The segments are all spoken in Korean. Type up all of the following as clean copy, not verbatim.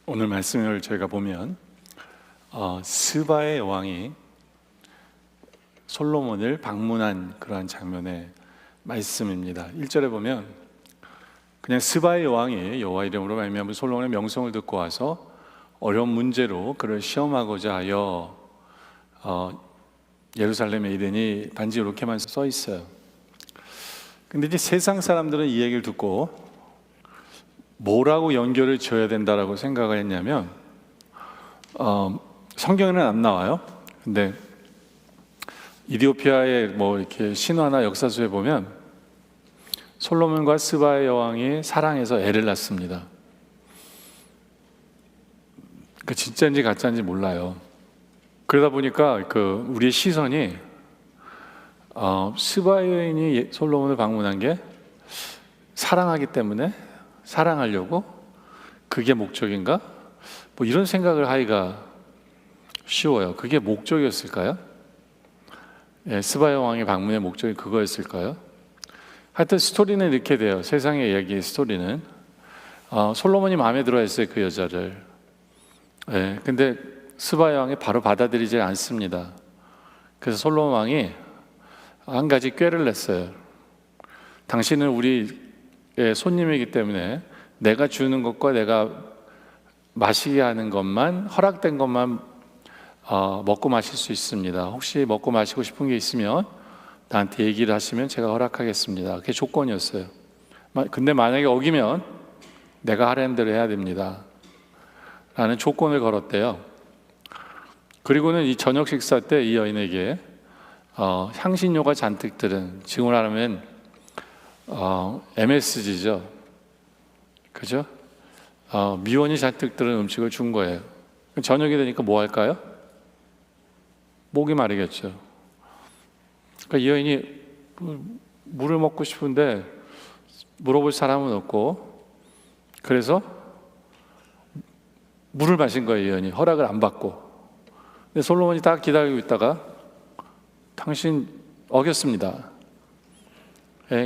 오늘 말씀을 저희가 보면 스바의 여왕이 솔로몬을 방문한 그러한 장면의 말씀입니다. 1절에 보면 그냥 스바의 여왕이 여호와 이름으로 말미암아 솔로몬의 명성을 듣고 와서 어려운 문제로 그를 시험하고자 하여 예루살렘에 이르니 단지 이렇게만 써 있어요. 근데 이제 세상 사람들은 이 얘기를 듣고 뭐라고 연결을 지어야 된다라고 생각을 했냐면 성경에는 안 나와요. 근데 이디오피아의 뭐 이렇게 신화나 역사서에 보면 솔로몬과 스바의 여왕이 사랑해서 애를 낳습니다. 그 진짜인지 가짜인지 몰라요. 그러다 보니까 우리의 시선이 스바의 여인이 솔로몬을 방문한 게 사랑하기 때문에, 사랑하려고 그게 목적인가? 뭐 이런 생각을 하기가 쉬워요. 그게 목적이었을까요? 스바의 왕의 방문의 목적이 그거였을까요? 하여튼 스토리는 이렇게 돼요. 세상의 이야기의 스토리는 솔로몬이 마음에 들어 했어요, 그 여자를. 근데 스바의 왕이 바로 받아들이지 않습니다. 그래서 솔로몬 왕이 한 가지 꾀를 냈어요. 당신은 우리의 손님이기 때문에 내가 주는 것과 내가 마시게 하는 것만, 허락된 것만 먹고 마실 수 있습니다. 혹시 먹고 마시고 싶은 게 있으면 나한테 얘기를 하시면 제가 허락하겠습니다. 그게 조건이었어요. 근데 만약에 어기면 내가 하라는 대로 해야 됩니다 라는 조건을 걸었대요. 그리고는 이 저녁 식사 때 이 여인에게 향신료가 잔뜩 들은, 지금으로 하면 MSG죠. 그죠? 미원이 잔뜩 들은 음식을 준 거예요. 저녁이 되니까 뭐 할까요? 목이 마르겠죠. 그러니까 이 여인이 물을 먹고 싶은데 물어볼 사람은 없고, 그래서 물을 마신 거예요. 이 여인이 허락을 안 받고. 근데 솔로몬이 딱 기다리고 있다가 당신 어겼습니다.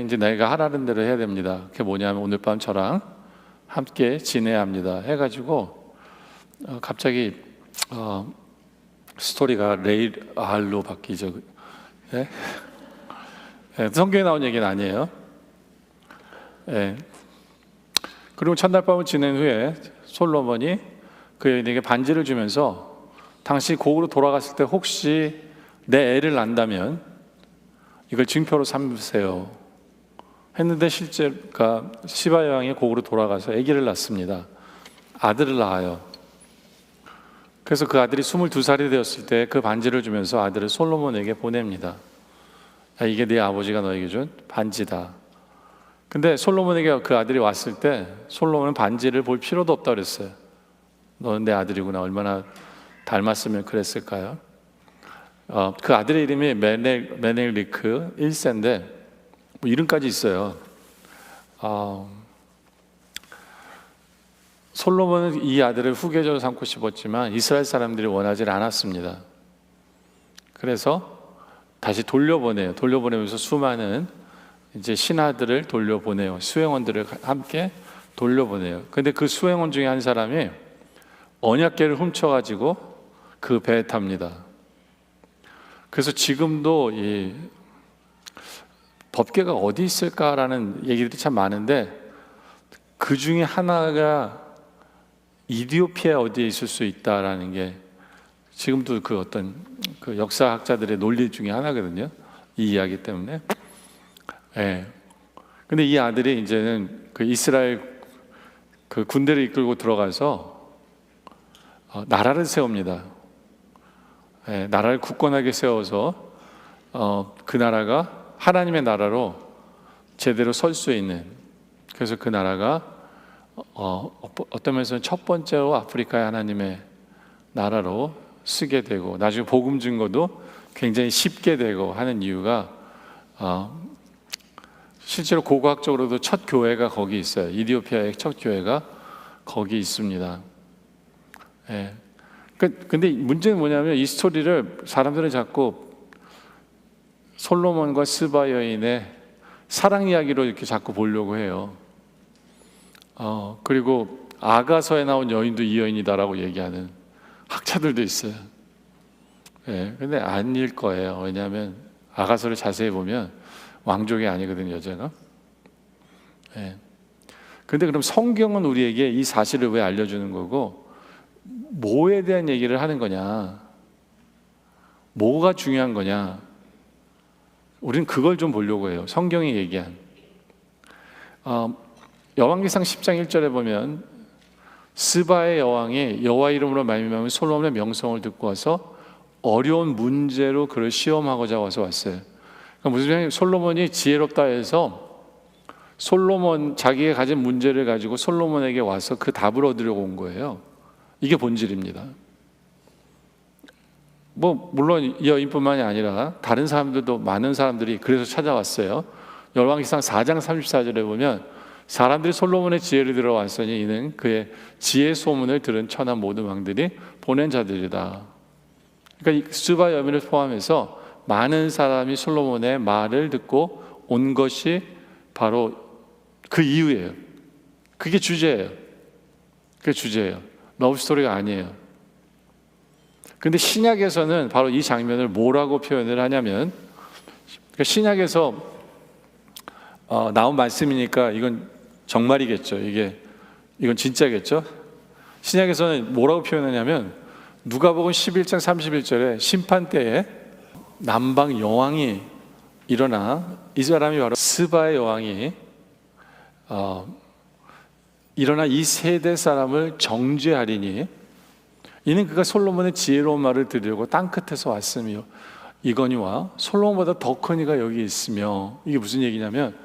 이제 내가 하라는 대로 해야 됩니다. 그게 뭐냐면 오늘 밤 저랑 함께 지내야 합니다 해가지고 갑자기 스토리가 레일알로 바뀌죠. 성경에 나온 얘기는 아니에요. 그리고 첫날 밤을 지낸 후에 솔로몬이 그 여인에게 반지를 주면서 당신이 고국으로 돌아갔을 때 혹시 내 애를 낳는다면 이걸 증표로 삼으세요 했는데, 실제 시바 여왕이 고국으로 돌아가서 아기를 낳습니다. 아들을 낳아요. 그래서 그 아들이 22살이 되었을 때 그 반지를 주면서 아들을 솔로몬에게 보냅니다. 이게 네 아버지가 너에게 준 반지다. 근데 솔로몬에게 그 아들이 왔을 때 솔로몬은 반지를 볼 필요도 없다고 그랬어요. 너는 내 아들이구나. 얼마나 닮았으면 그랬을까요? 그 아들의 이름이 메넬리크 1세인데 뭐 이름까지 있어요. 솔로몬은 이 아들을 후계자로 삼고 싶었지만 이스라엘 사람들이 원하지 않았습니다. 그래서 다시 돌려보내면서 수많은 이제 신하들을 돌려보내요. 수행원들을 함께 돌려보내요. 근데 그 수행원 중에 한 사람이 언약궤를 훔쳐가지고 그 배에 탑니다. 그래서 지금도 이 법궤가 어디 있을까라는 얘기들이 참 많은데, 그 중에 하나가 이디오피아에 어디에 있을 수 있다라는 게 지금도 그 어떤 그 역사학자들의 논리 중에 하나거든요. 이 이야기 때문에. 근데 이 아들이 이제는 그 이스라엘 그 군대를 이끌고 들어가서 나라를 세웁니다. 나라를 굳건하게 세워서 그 나라가 하나님의 나라로 제대로 설 수 있는, 그래서 그 나라가 어떤 면에서는 첫 번째로 아프리카의 하나님의 나라로 쓰게 되고 나중에 복음 증거도 굉장히 쉽게 되고 하는 이유가 실제로 고고학적으로도 첫 교회가 거기 있어요. 이디오피아의 첫 교회가 거기 있습니다. 근데 문제는 뭐냐면 이 스토리를 사람들은 자꾸 솔로몬과 스바 여인의 사랑 이야기로 이렇게 자꾸 보려고 해요. 그리고 아가서에 나온 여인도 이 여인이다라고 얘기하는 학자들도 있어요. 예, 근데 아닐 거예요. 왜냐하면 아가서를 자세히 보면 왕족이 아니거든요, 여자가. 예. 근데 그럼 성경은 우리에게 이 사실을 왜 알려주는 거고, 뭐에 대한 얘기를 하는 거냐, 뭐가 중요한 거냐, 우리는 그걸 좀 보려고 해요. 성경이 얘기한 여왕기상 10장 1절에 보면 스바의 여왕이 여호와 이름으로 말미암은 솔로몬의 명성을 듣고 와서 어려운 문제로 그를 시험하고자 왔어요. 그러니까 무슨 말이냐면 솔로몬이 지혜롭다 해서 솔로몬 자기가 가진 문제를 가지고 솔로몬에게 와서 그 답을 얻으려고 온 거예요. 이게 본질입니다. 뭐 물론 이 여인뿐만이 아니라 다른 사람들도, 많은 사람들이 그래서 찾아왔어요. 열왕기상 4장 34절에 보면 사람들이 솔로몬의 지혜를 들어왔으니 이는 그의 지혜 소문을 들은 천한 모든 왕들이 보낸 자들이다. 그러니까 이 스바 여인을 포함해서 많은 사람이 솔로몬의 말을 듣고 온 것이 바로 그 이유예요. 그게 주제예요. 그게 주제예요. 러브스토리가 아니에요. 근데 신약에서는 바로 이 장면을 뭐라고 표현을 하냐면, 그러니까 신약에서 나온 말씀이니까 이건 정말이겠죠. 이건 진짜겠죠. 신약에서는 뭐라고 표현하냐면 누가복음 11장 31절에 심판 때에 남방 여왕이 일어나, 이 사람이 바로 스바의 여왕이 일어나 이 세대 사람을 정죄하리니 이는 그가 솔로몬의 지혜로운 말을 들으려고 땅끝에서 왔으며 이거니와 솔로몬보다 더 큰 이가 여기 있으며, 이게 무슨 얘기냐면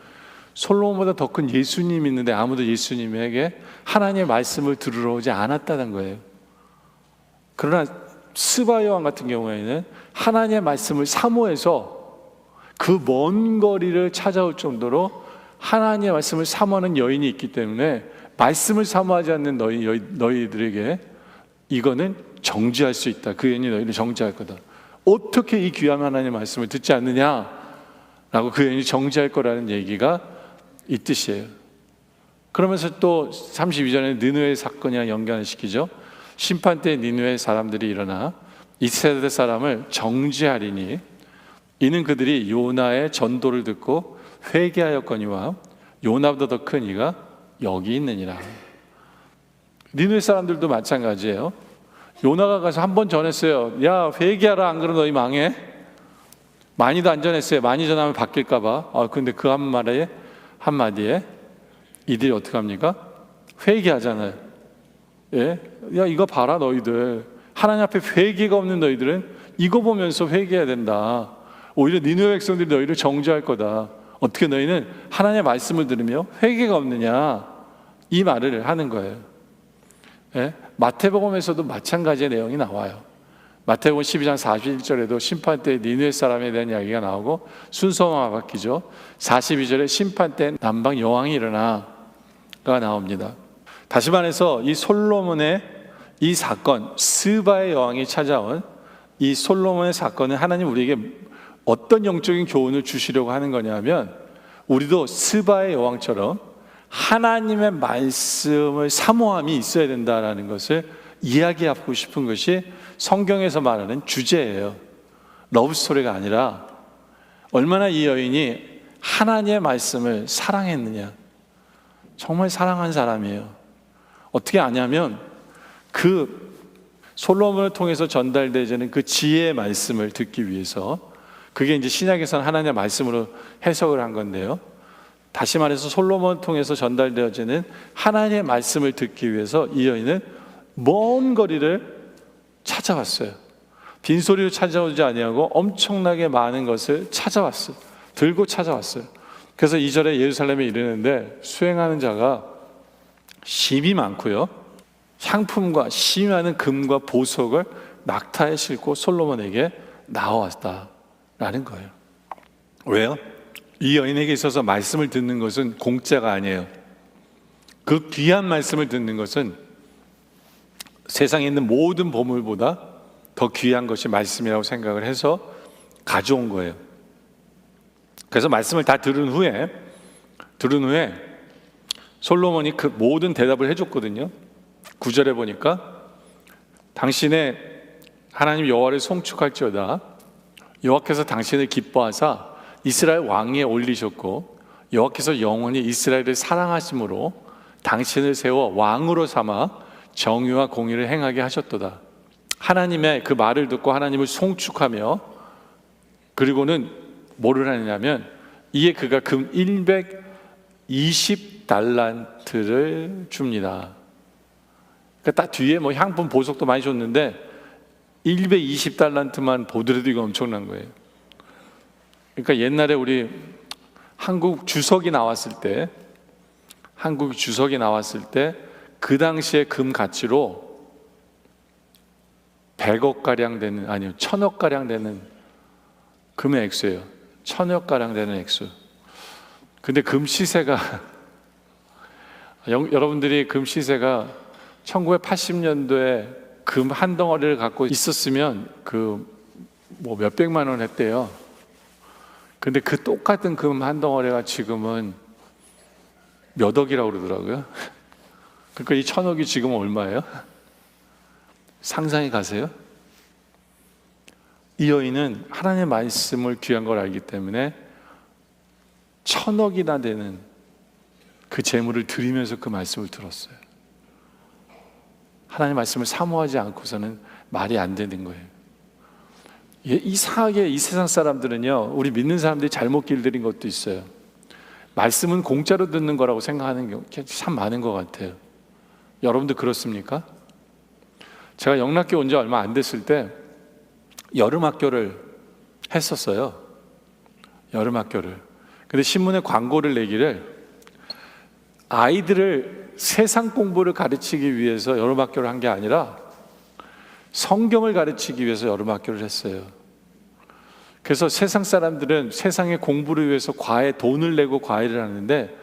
솔로몬보다 더 큰 예수님이 있는데 아무도 예수님에게 하나님의 말씀을 들으러 오지 않았다는 거예요. 그러나 스바 여왕 같은 경우에는 하나님의 말씀을 사모해서 그 먼 거리를 찾아올 정도로 하나님의 말씀을 사모하는 여인이 있기 때문에 말씀을 사모하지 않는 너희들에게 이거는 정죄할 수 있다. 그 여인이 너희를 정죄할 거다. 어떻게 이 귀한 하나님의 말씀을 듣지 않느냐라고 그 여인이 정죄할 거라는 얘기가 이 뜻이에요. 그러면서 또 32절에 느느웨 사건이랑 연관을 시키죠. 심판 때 니느웨 사람들이 일어나 이 세대 사람을 정죄하리니 이는 그들이 요나의 전도를 듣고 회개하였거니와 요나보다 더 큰 이가 여기 있느니라. 니느웨 사람들도 마찬가지예요. 요나가 가서 한 번 전했어요. 야, 회개하라, 안 그러면 너희 망해. 많이도 안 전했어요. 많이 전하면 바뀔까 봐. 근데 그 한마디에 이들이 어떻게 합니까? 회개하잖아요. 예? 야, 이거 봐라 너희들. 하나님 앞에 회개가 없는 너희들은 이거 보면서 회개해야 된다. 오히려 니느웨 백성들이 너희를 정죄할 거다. 어떻게 너희는 하나님의 말씀을 들으며 회개가 없느냐, 이 말을 하는 거예요. 예? 마태복음에서도 마찬가지의 내용이 나와요. 마태복음 12장 41절에도 심판 때 니느웨 사람에 대한 이야기가 나오고 순서가 바뀌죠. 42절에 심판 때 남방 여왕이 일어나가 나옵니다. 다시 말해서 이 솔로몬의 이 사건, 스바의 여왕이 찾아온 이 솔로몬의 사건은 하나님 우리에게 어떤 영적인 교훈을 주시려고 하는 거냐면, 우리도 스바의 여왕처럼 하나님의 말씀을 사모함이 있어야 된다라는 것을 이야기하고 싶은 것이 성경에서 말하는 주제예요. 러브스토리가 아니라 얼마나 이 여인이 하나님의 말씀을 사랑했느냐. 정말 사랑한 사람이에요. 어떻게 아냐면 그 솔로몬을 통해서 전달되는 그 지혜의 말씀을 듣기 위해서, 그게 이제 신약에서는 하나님의 말씀으로 해석을 한 건데요. 다시 말해서 솔로몬을 통해서 전달되어지는 하나님의 말씀을 듣기 위해서 이 여인은 먼 거리를 찾아왔어요. 빈소리로 찾아오지 아니하고 엄청나게 많은 것을 찾아왔어요. 들고 찾아왔어요. 그래서 2절에 예루살렘에 이르는데 수행하는 자가 심이 많고요, 향품과 심이 많은 금과 보석을 낙타에 싣고 솔로몬에게 나와왔다라는 거예요. 왜요? 이 여인에게 있어서 말씀을 듣는 것은 공짜가 아니에요. 그 귀한 말씀을 듣는 것은 세상에 있는 모든 보물보다 더 귀한 것이 말씀이라고 생각을 해서 가져온 거예요. 그래서 말씀을 다 들은 후에 솔로몬이 그 모든 대답을 해줬거든요. 9절에 보니까 당신의 하나님 여호와를 송축할지어다. 여호와께서 당신을 기뻐하사 이스라엘 왕위에 올리셨고 여호와께서 영원히 이스라엘을 사랑하심으로 당신을 세워 왕으로 삼아 정의와 공의를 행하게 하셨도다. 하나님의 그 말을 듣고 하나님을 송축하며, 그리고는 뭐를 하느냐면 이에 그가 금 120달란트를 줍니다. 그러니까 딱 뒤에 뭐 향품 보석도 많이 줬는데 120달란트만 보더라도 이거 엄청난 거예요. 그러니까 옛날에 우리 한국 주석이 나왔을 때 그 당시에 금 가치로 100억 가량 되는, 아니요 1000억 가량 되는 금의 액수예요. 1000억 가량 되는 액수. 근데 금 시세가 여러분들이 금 시세가 1980년도에 금 한 덩어리를 갖고 있었으면 그 뭐 몇백만 원 했대요. 근데 그 똑같은 금 한 덩어리가 지금은 몇 억이라고 그러더라고요. 그러니까 이 1000억이 지금 얼마예요? 상상이 가세요? 이 여인은 하나님의 말씀을 귀한 걸 알기 때문에 1000억이나 되는 그 재물을 드리면서 그 말씀을 들었어요. 하나님의 말씀을 사모하지 않고서는 말이 안 되는 거예요. 이상하게 이 세상 사람들은요, 우리 믿는 사람들이 잘못 길들인 것도 있어요. 말씀은 공짜로 듣는 거라고 생각하는 경우 참 많은 것 같아요. 여러분도 그렇습니까? 제가 영락교 온 지 얼마 안 됐을 때 여름학교를 했었어요. 여름학교를. 근데 신문에 광고를 내기를 아이들을 세상 공부를 가르치기 위해서 여름학교를 한 게 아니라 성경을 가르치기 위해서 여름학교를 했어요. 그래서 세상 사람들은 세상의 공부를 위해서 돈을 내고 과외를 하는데,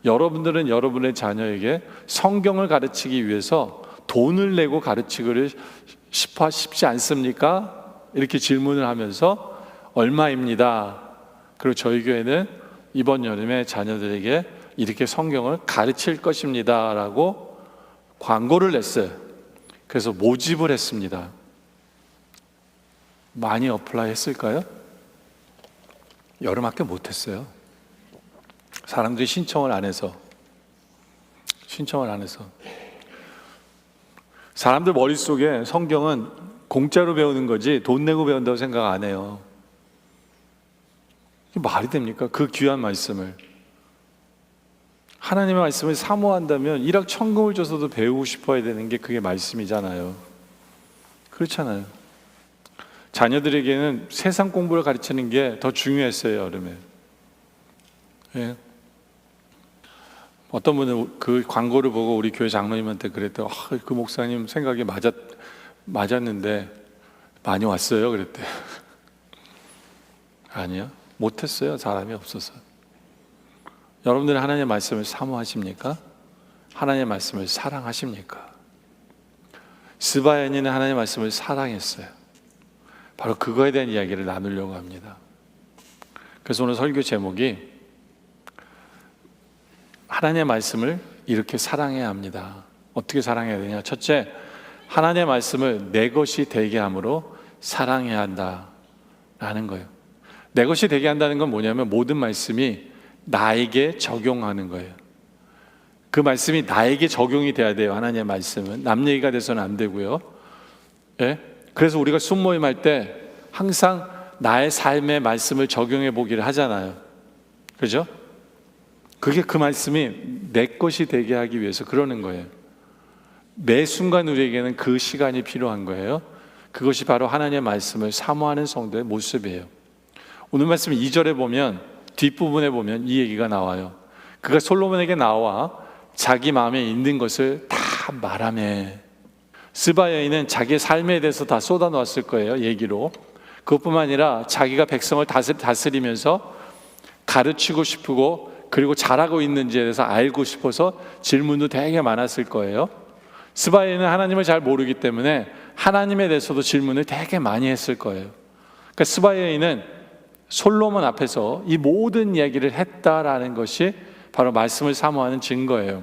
여러분들은 여러분의 자녀에게 성경을 가르치기 위해서 돈을 내고 가르치기를 싶지 않습니까? 이렇게 질문을 하면서 얼마입니다. 그리고 저희 교회는 이번 여름에 자녀들에게 이렇게 성경을 가르칠 것입니다 라고 광고를 냈어요. 그래서 모집을 했습니다. 많이 어플라이 했을까요? 여름학교 못했어요. 사람들이 신청을 안 해서. 사람들 머릿속에 성경은 공짜로 배우는 거지 돈 내고 배운다고 생각 안 해요. 이게 말이 됩니까? 그 귀한 말씀을, 하나님의 말씀을 사모한다면 일확천금을 줘서도 배우고 싶어야 되는 게 그게 말씀이잖아요. 그렇잖아요. 자녀들에게는 세상 공부를 가르치는 게 더 중요했어요, 여름에. 예. 어떤 분은 그 광고를 보고 우리 교회 장로님한테 그랬대요. 그 목사님 생각이 맞았는데 많이 왔어요? 그랬대요. 아니요, 못했어요. 사람이 없어서. 여러분들은 하나님의 말씀을 사모하십니까? 하나님의 말씀을 사랑하십니까? 스바야니는 하나님의 말씀을 사랑했어요. 바로 그거에 대한 이야기를 나누려고 합니다. 그래서 오늘 설교 제목이 하나님의 말씀을 이렇게 사랑해야 합니다. 어떻게 사랑해야 되냐? 첫째, 하나님의 말씀을 내 것이 되게 함으로 사랑해야 한다라는 거예요. 내 것이 되게 한다는 건 뭐냐면 모든 말씀이 나에게 적용하는 거예요. 그 말씀이 나에게 적용이 돼야 돼요. 하나님의 말씀은 남 얘기가 돼서는 안 되고요. 예? 그래서 우리가 순모임 할 때 항상 나의 삶의 말씀을 적용해 보기를 하잖아요. 그죠? 그게 그 말씀이 내 것이 되게 하기 위해서 그러는 거예요. 매 순간 우리에게는 그 시간이 필요한 거예요. 그것이 바로 하나님의 말씀을 사모하는 성도의 모습이에요. 오늘 말씀 2절에 보면, 뒷부분에 보면 이 얘기가 나와요. 그가 솔로몬에게 나와 자기 마음에 있는 것을 다 말하며. 스바 여인은 자기의 삶에 대해서 다 쏟아놓았을 거예요, 얘기로. 그것뿐만 아니라 자기가 백성을 다스리면서 가르치고 싶고, 그리고 잘하고 있는지에 대해서 알고 싶어서 질문도 되게 많았을 거예요. 스바 여인은 하나님을 잘 모르기 때문에 하나님에 대해서도 질문을 되게 많이 했을 거예요. 그러니까 스바 여인은 솔로몬 앞에서 이 모든 이야기를 했다라는 것이 바로 말씀을 사모하는 증거예요.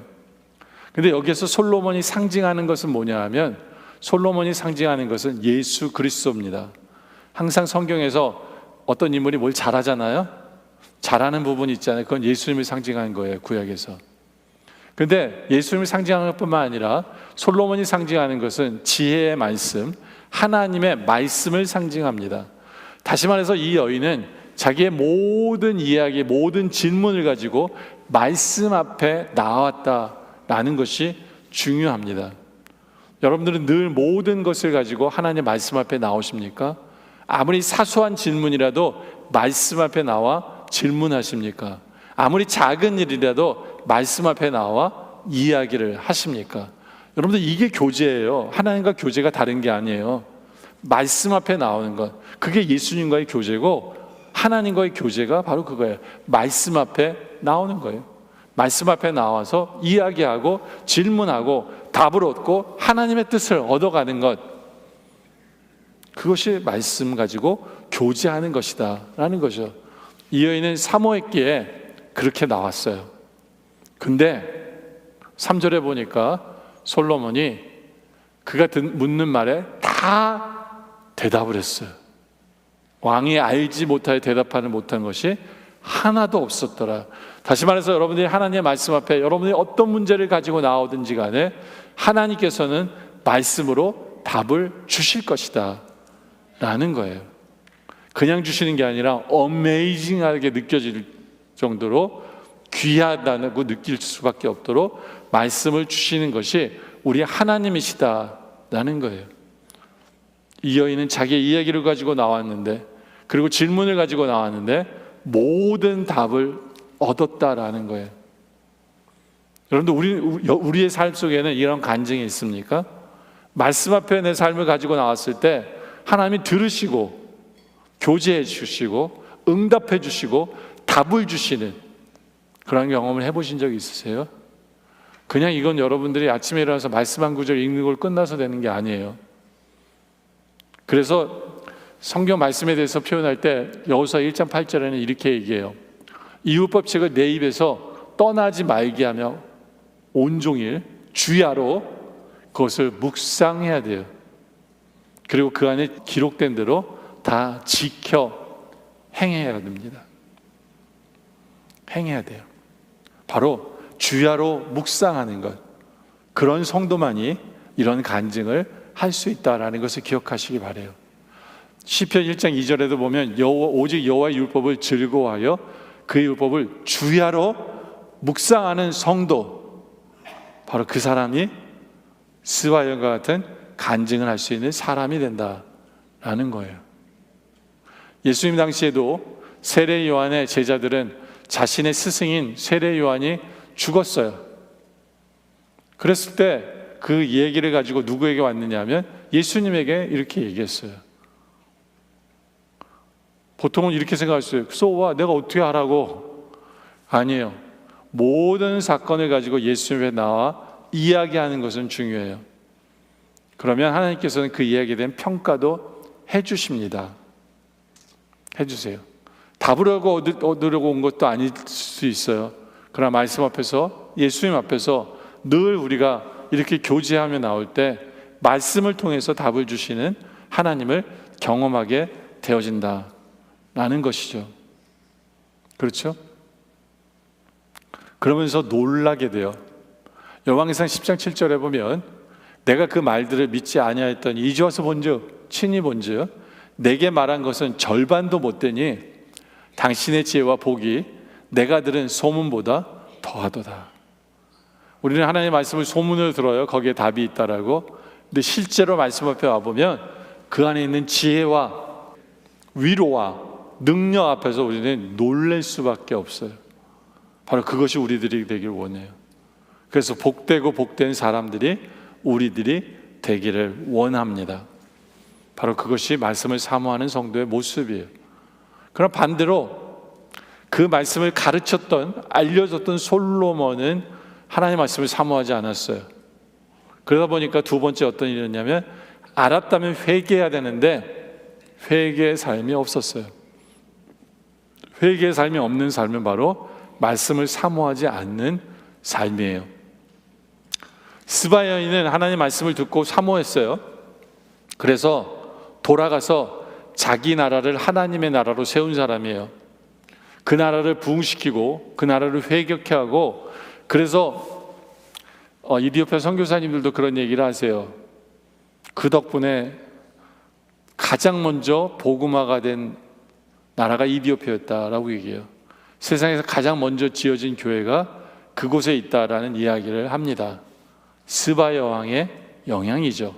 근데 여기에서 솔로몬이 상징하는 것은 뭐냐 하면, 솔로몬이 상징하는 것은 예수 그리스도입니다. 항상 성경에서 어떤 인물이 뭘 잘하잖아요. 잘하는 부분이 있잖아요. 그건 예수님을 상징하는 거예요, 구약에서. 근데 예수님을 상징하는 것뿐만 아니라 솔로몬이 상징하는 것은 지혜의 말씀, 하나님의 말씀을 상징합니다. 다시 말해서 이 여인은 자기의 모든 이야기, 모든 질문을 가지고 말씀 앞에 나왔다라는 것이 중요합니다. 여러분들은 늘 모든 것을 가지고 하나님의 말씀 앞에 나오십니까? 아무리 사소한 질문이라도 말씀 앞에 나와 질문하십니까? 아무리 작은 일이라도 말씀 앞에 나와 이야기를 하십니까? 여러분들, 이게 교제예요. 하나님과 교제가 다른 게 아니에요. 말씀 앞에 나오는 것, 그게 예수님과의 교제고, 하나님과의 교제가 바로 그거예요. 말씀 앞에 나오는 거예요. 말씀 앞에 나와서 이야기하고 질문하고 답을 얻고 하나님의 뜻을 얻어가는 것, 그것이 말씀 가지고 교제하는 것이다 라는 거죠. 이 여인은 사모했기에 그렇게 나왔어요. 근데 3절에 보니까 솔로몬이 그가 묻는 말에 다 대답을 했어요. 왕이 알지 못하여 대답하는 못한 것이 하나도 없었더라. 다시 말해서 여러분들이 하나님의 말씀 앞에 여러분이 어떤 문제를 가지고 나오든지 간에 하나님께서는 말씀으로 답을 주실 것이다 라는 거예요. 그냥 주시는 게 아니라 어메이징하게 느껴질 정도로 귀하다고 느낄 수밖에 없도록 말씀을 주시는 것이 우리 하나님이시다라는 거예요. 이 여인은 자기의 이야기를 가지고 나왔는데, 그리고 질문을 가지고 나왔는데 모든 답을 얻었다라는 거예요. 여러분들, 우리의 삶 속에는 이런 간증이 있습니까? 말씀 앞에 내 삶을 가지고 나왔을 때 하나님이 들으시고 교제해 주시고 응답해 주시고 답을 주시는 그런 경험을 해보신 적이 있으세요? 그냥 이건 여러분들이 아침에 일어나서 말씀 한 구절 읽는 걸 끝나서 되는 게 아니에요. 그래서 성경 말씀에 대해서 표현할 때 여호수아 1장 8절에는 이렇게 얘기해요. 이웃법칙을 내 입에서 떠나지 말게 하며 온종일 주야로 그것을 묵상해야 돼요. 그리고 그 안에 기록된 대로 다 지켜 행해야 됩니다. 행해야 돼요. 바로 주야로 묵상하는 것, 그런 성도만이 이런 간증을 할 수 있다라는 것을 기억하시기 바라요. 시편 1장 2절에도 보면 오직 여호와의 율법을 즐거워하여 그의 율법을 주야로 묵상하는 성도, 바로 그 사람이 스와연과 같은 간증을 할 수 있는 사람이 된다라는 거예요. 예수님 당시에도 세례 요한의 제자들은 자신의 스승인 세례 요한이 죽었어요. 그랬을 때 그 얘기를 가지고 누구에게 왔느냐 하면 예수님에게 이렇게 얘기했어요. 보통은 이렇게 생각했어요. 소와 내가 어떻게 하라고? 아니에요. 모든 사건을 가지고 예수님에 나와 이야기하는 것은 중요해요. 그러면 하나님께서는 그 이야기에 대한 평가도 해주십니다. 해주세요. 답을 얻으려고 온 것도 아닐 수 있어요. 그러나 말씀 앞에서, 예수님 앞에서 늘 우리가 이렇게 교제하며 나올 때 말씀을 통해서 답을 주시는 하나님을 경험하게 되어진다라는 것이죠. 그렇죠? 그러면서 놀라게 돼요. 열왕기상 10장 7절에 보면 내가 그 말들을 믿지 아니하였더니 이제 와서 본즉 친히 본즉 내게 말한 것은 절반도 못되니 당신의 지혜와 복이 내가 들은 소문보다 더하도다. 우리는 하나님의 말씀을 소문을 들어요. 거기에 답이 있다라고. 근데 실제로 말씀 앞에 와보면 그 안에 있는 지혜와 위로와 능력 앞에서 우리는 놀랄 수밖에 없어요. 바로 그것이 우리들이 되길 원해요. 그래서 복되고 복된 사람들이 우리들이 되기를 원합니다. 바로 그것이 말씀을 사모하는 성도의 모습이에요. 그럼 반대로 그 말씀을 가르쳤던, 알려줬던 솔로몬은 하나님의 말씀을 사모하지 않았어요. 그러다 보니까 두 번째 어떤 일이었냐면, 알았다면 회개해야 되는데 회개의 삶이 없었어요. 회개의 삶이 없는 삶은 바로 말씀을 사모하지 않는 삶이에요. 스바 여인은 하나님 말씀을 듣고 사모했어요. 그래서 돌아가서 자기 나라를 하나님의 나라로 세운 사람이에요. 그 나라를 부흥시키고 그 나라를 회개케 하고, 그래서 이디오피아 선교사님들도 그런 얘기를 하세요. 그 덕분에 가장 먼저 복음화가 된 나라가 이디오피아였다라고 얘기해요. 세상에서 가장 먼저 지어진 교회가 그곳에 있다라는 이야기를 합니다. 스바 여왕의 영향이죠.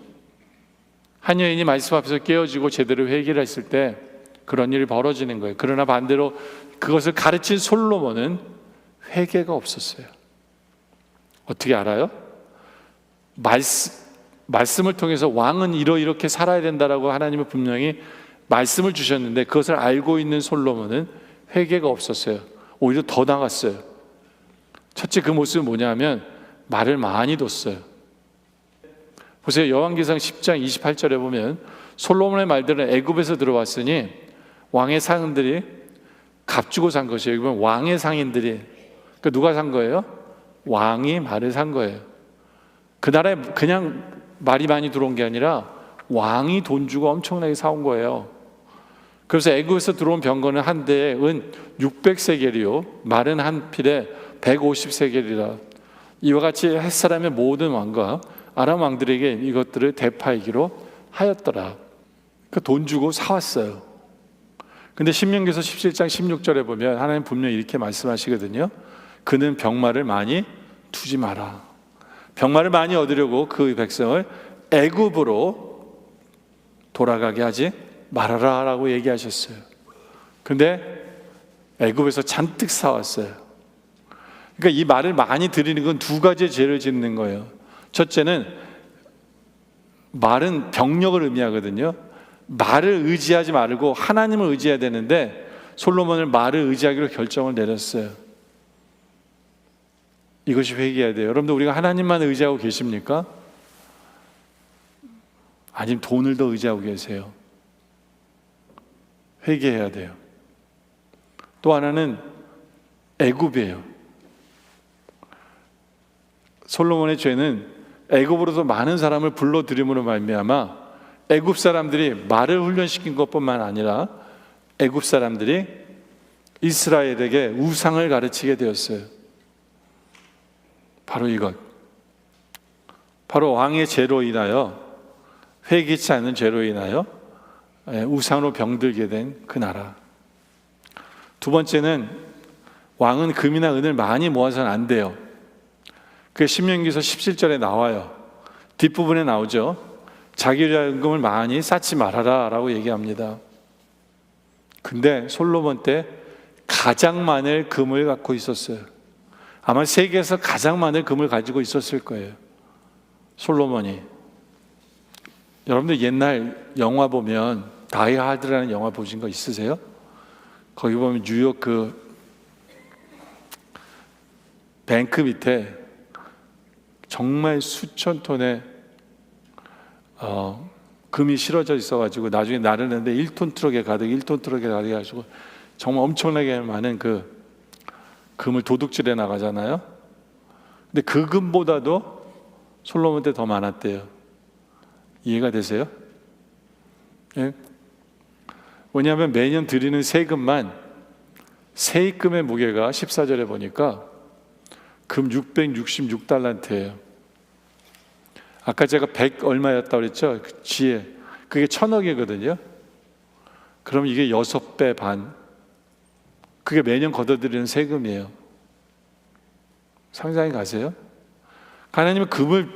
한 여인이 말씀 앞에서 깨어지고 제대로 회개를 했을 때 그런 일이 벌어지는 거예요. 그러나 반대로 그것을 가르친 솔로몬은 회개가 없었어요. 어떻게 알아요? 말씀을 통해서 왕은 이렇게 살아야 된다라고 하나님은 분명히 말씀을 주셨는데, 그것을 알고 있는 솔로몬은 회개가 없었어요. 오히려 더 나갔어요. 첫째, 그 모습은 뭐냐면 말을 많이 뒀어요. 보세요. 여왕기상 10장 28절에 보면 솔로몬의 말들은 애굽에서 들어왔으니 왕의 상인들이 값주고 산 것이에요. 여기 보면 왕의 상인들이, 그러니까 누가 산 거예요? 왕이 말을 산 거예요. 그 나라에 그냥 말이 많이 들어온 게 아니라 왕이 돈 주고 엄청나게 사온 거예요. 그래서 애굽에서 들어온 병거는 한 대에 은 600세겔이요, 말은 한 필에 150세겔이라. 이와 같이 햇사람의 모든 왕과 아람 왕들에게 이것들을 대파이기로 하였더라. 그 돈 주고 사왔어요. 근데 신명기서 17장 16절에 보면 하나님 분명히 이렇게 말씀하시거든요. 그는 병마를 많이 두지 마라. 병마를 많이 얻으려고 그 백성을 애굽으로 돌아가게 하지 말아라 라고 얘기하셨어요. 근데 애굽에서 잔뜩 사왔어요. 그러니까 이 말을 많이 드리는 건 두 가지의 죄를 짓는 거예요. 첫째는 말은 병력을 의미하거든요. 말을 의지하지 말고 하나님을 의지해야 되는데 솔로몬은 말을 의지하기로 결정을 내렸어요. 이것이 회개해야 돼요. 여러분들, 우리가 하나님만 의지하고 계십니까? 아니면 돈을 더 의지하고 계세요? 회개해야 돼요. 또 하나는 애굽이에요. 솔로몬의 죄는 애굽으로도 많은 사람을 불러들임으로 말미암아 애굽 사람들이 말을 훈련시킨 것뿐만 아니라 애굽 사람들이 이스라엘에게 우상을 가르치게 되었어요. 바로 이것, 바로 왕의 죄로 인하여, 회개치 않는 죄로 인하여 우상으로 병들게 된 그 나라. 두 번째는 왕은 금이나 은을 많이 모아서는 안 돼요. 그게 신명기서 17절에 나와요. 뒷부분에 나오죠. 자기 자금을 많이 쌓지 말아라 라고 얘기합니다. 근데 솔로몬 때 가장 많은 금을 갖고 있었어요. 아마 세계에서 가장 많은 금을 가지고 있었을 거예요, 솔로몬이. 여러분들 옛날 영화 보면 다이 하드라는 영화 보신 거 있으세요? 거기 보면 뉴욕 그 뱅크 밑에 정말 수천 톤의 금이 실어져 있어가지고 나중에 나르는데 1톤 트럭에 가득 해가지고 정말 엄청나게 많은 그 금을 도둑질해 나가잖아요. 근데 그 금보다도 솔로몬 때 더 많았대요. 이해가 되세요? 예? 왜냐하면 매년 드리는 세금만, 세입금의 무게가 14절에 보니까 금 666달란트예요. 아까 제가 100 얼마였다고 그랬죠? 그 지혜, 그게 1000억이거든요. 그럼 이게 6배 반, 그게 매년 걷어들이는 세금이에요. 상상이 가세요? 하나님은 금을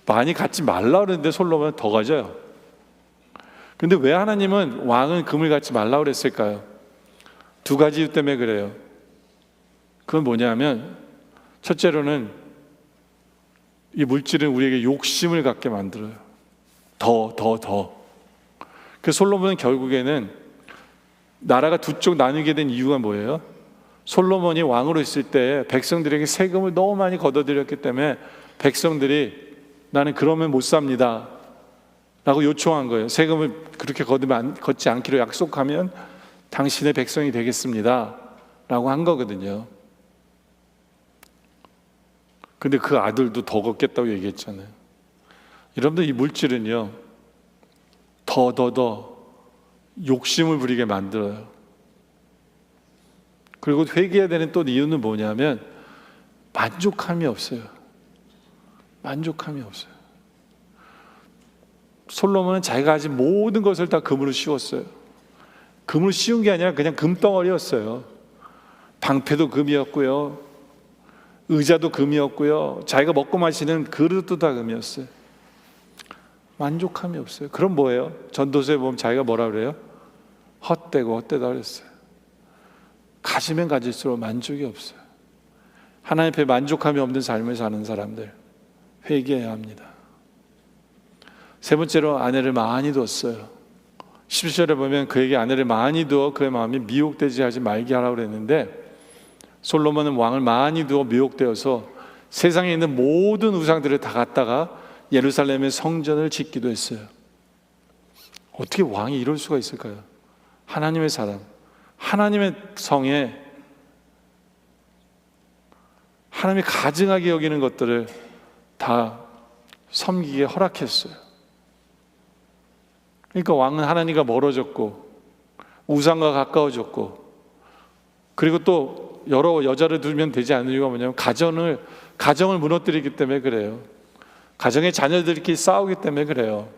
많이 갖지 말라 그러는데 솔로몬은 더 가져요. 근데 왜 하나님은 왕은 금을 갖지 말라 그랬을까요? 두 가지 이유 때문에 그래요. 그건 뭐냐면, 첫째로는 이 물질은 우리에게 욕심을 갖게 만들어요. 더. 그래서 솔로몬은 결국에는 나라가 두 쪽 나누게 된 이유가 뭐예요? 솔로몬이 왕으로 있을 때 백성들에게 세금을 너무 많이 걷어들였기 때문에 백성들이 나는 그러면 못 삽니다 라고 요청한 거예요. 세금을 그렇게 걷지 않기로 약속하면 당신의 백성이 되겠습니다 라고 한 거거든요. 근데 그 아들도 더 걷겠다고 얘기했잖아요. 여러분들, 이 물질은요, 더 욕심을 부리게 만들어요. 그리고 회개해야 되는 또 이유는 뭐냐면 만족함이 없어요. 만족함이 없어요. 솔로몬은 자기가 가진 모든 것을 다 금으로 씌웠어요. 금으로 씌운 게 아니라 그냥 금덩어리였어요. 방패도 금이었고요, 의자도 금이었고요, 자기가 먹고 마시는 그릇도 다 금이었어요. 만족함이 없어요. 그럼 뭐예요? 전도서에 보면 자기가 뭐라 그래요? 헛되다 그랬어요. 가지면 가질수록 만족이 없어요. 하나님 앞에 만족함이 없는 삶을 사는 사람들, 회개해야 합니다. 세 번째로, 아내를 많이 뒀어요. 10절에 보면 그에게 아내를 많이 두어 그의 마음이 미혹되지 하지 말게 하라고 그랬는데, 솔로몬은 왕을 많이 두어 미혹되어서 세상에 있는 모든 우상들을 다 갖다가 예루살렘의 성전을 짓기도 했어요. 어떻게 왕이 이럴 수가 있을까요? 하나님의 사람, 하나님의 성에 하나님이 가증하게 여기는 것들을 다 섬기게 허락했어요. 그러니까 왕은 하나님과 멀어졌고 우상과 가까워졌고, 그리고 또 여러 여자를 두면 되지 않는 이유가 뭐냐면 가정을 무너뜨리기 때문에 그래요. 가정의 자녀들끼리 싸우기 때문에 그래요.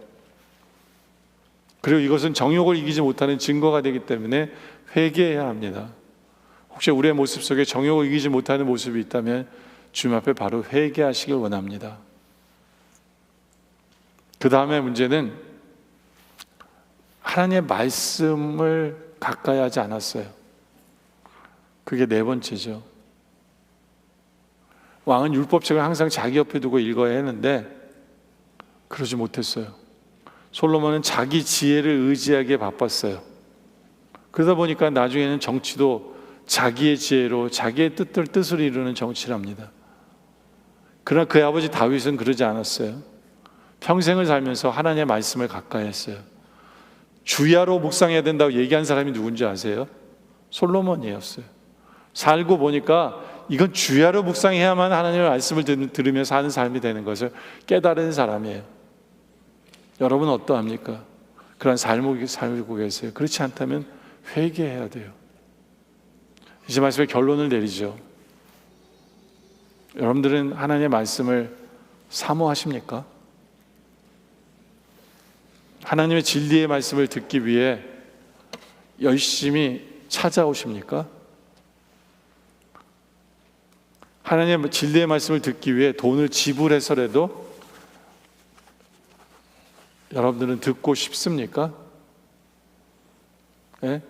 그리고 이것은 정욕을 이기지 못하는 증거가 되기 때문에 회개해야 합니다. 혹시 우리의 모습 속에 정욕을 이기지 못하는 모습이 있다면 주님 앞에 바로 회개하시길 원합니다. 그 다음에 문제는 하나님의 말씀을 가까이 하지 않았어요. 그게 네 번째죠. 왕은 율법책을 항상 자기 옆에 두고 읽어야 했는데 그러지 못했어요. 솔로몬은 자기 지혜를 의지하기에 바빴어요. 그러다 보니까 나중에는 정치도 자기의 지혜로 자기의 뜻을 이루는 정치를 합니다. 그러나 그의 아버지 다윗은 그러지 않았어요. 평생을 살면서 하나님의 말씀을 가까이 했어요. 주야로 묵상해야 된다고 얘기한 사람이 누군지 아세요? 솔로몬이었어요. 살고 보니까 이건 주야로 묵상해야만 하나님의 말씀을 들으며 사는 삶이 되는 것을 깨달은 사람이에요. 여러분은 어떠합니까? 그런 삶을 살고 계세요? 그렇지 않다면 회개해야 돼요. 이제 말씀의 결론을 내리죠. 여러분들은 하나님의 말씀을 사모하십니까? 하나님의 진리의 말씀을 듣기 위해 열심히 찾아오십니까? 하나님의 진리의 말씀을 듣기 위해 돈을 지불해서라도 여러분들은 듣고 싶습니까? 네?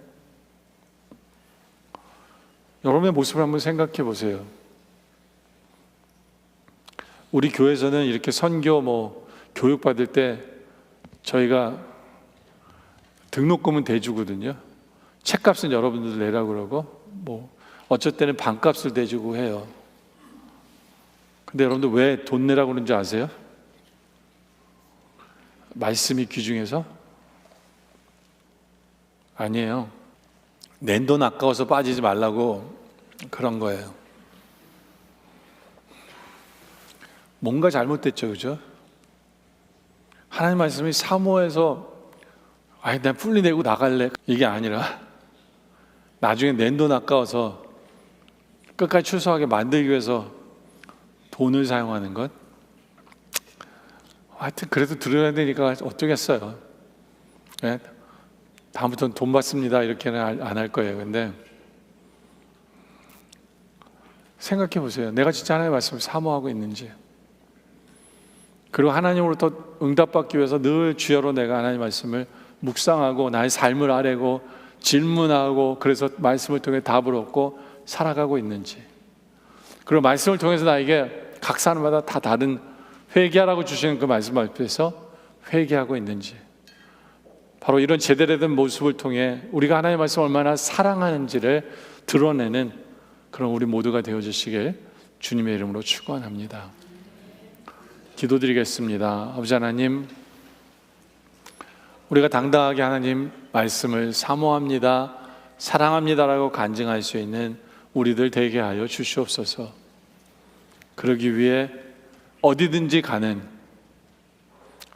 여러분의 모습을 한번 생각해 보세요. 우리 교회에서는 이렇게 선교 교육받을 때 저희가 등록금은 대주거든요. 책값은 여러분들 내라고 그러고 어쩔 때는 반값을 대주고 해요. 근데 여러분들 왜 돈 내라고 그러는지 아세요? 말씀이 귀중해서? 아니에요. 낸 돈 아까워서 빠지지 말라고 그런 거예요. 뭔가 잘못됐죠, 그죠? 하나님 말씀이 사모해서 내가 풀리 내고 나갈래 이게 아니라 나중에 낸 돈 아까워서 끝까지 출소하게 만들기 위해서 돈을 사용하는 것. 하여튼 그래도 들어야 되니까 어쩌겠어요. 네? 다음부터는 돈 받습니다 이렇게는 안 할 거예요. 근데 생각해 보세요. 내가 진짜 하나님의 말씀을 사모하고 있는지, 그리고 하나님으로부터 응답받기 위해서 늘 주여로 내가 하나님의 말씀을 묵상하고 나의 삶을 아뢰고 질문하고 그래서 말씀을 통해 답을 얻고 살아가고 있는지, 그리고 말씀을 통해서 나에게 각 사람마다 다 다른 회개하라고 주시는 그 말씀 앞에서 회개하고 있는지, 바로 이런 제대로 된 모습을 통해 우리가 하나님의 말씀을 얼마나 사랑하는지를 드러내는 그런 우리 모두가 되어주시길 주님의 이름으로 축원합니다. 기도드리겠습니다. 아버지 하나님, 우리가 당당하게 하나님 말씀을 사모합니다, 사랑합니다라고 간증할 수 있는 우리들 되게 하여 주시옵소서. 그러기 위해 어디든지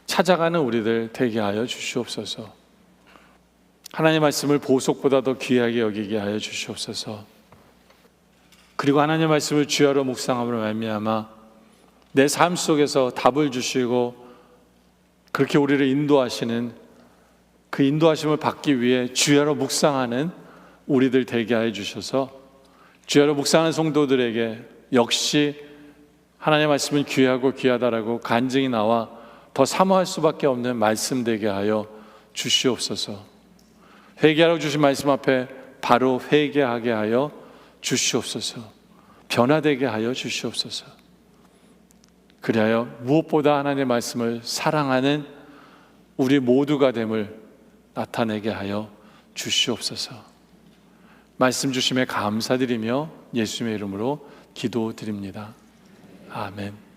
찾아가는 우리들 되게 하여 주시옵소서. 하나님의 말씀을 보석보다 더 귀하게 여기게 하여 주시옵소서. 그리고 하나님의 말씀을 주야로 묵상함으로 말미암아 내 삶 속에서 답을 주시고 그렇게 우리를 인도하시는 그 인도하심을 받기 위해 주야로 묵상하는 우리들 되게 하여 주셔서 주야로 묵상하는 성도들에게 역시 하나님의 말씀은 귀하고 귀하다라고 간증이 나와 더 사모할 수밖에 없는 말씀 되게 하여 주시옵소서. 회개하라고 주신 말씀 앞에 바로 회개하게 하여 주시옵소서. 변화되게 하여 주시옵소서. 그리하여 무엇보다 하나님의 말씀을 사랑하는 우리 모두가 됨을 나타내게 하여 주시옵소서. 말씀 주심에 감사드리며 예수님의 이름으로 기도드립니다. 아멘.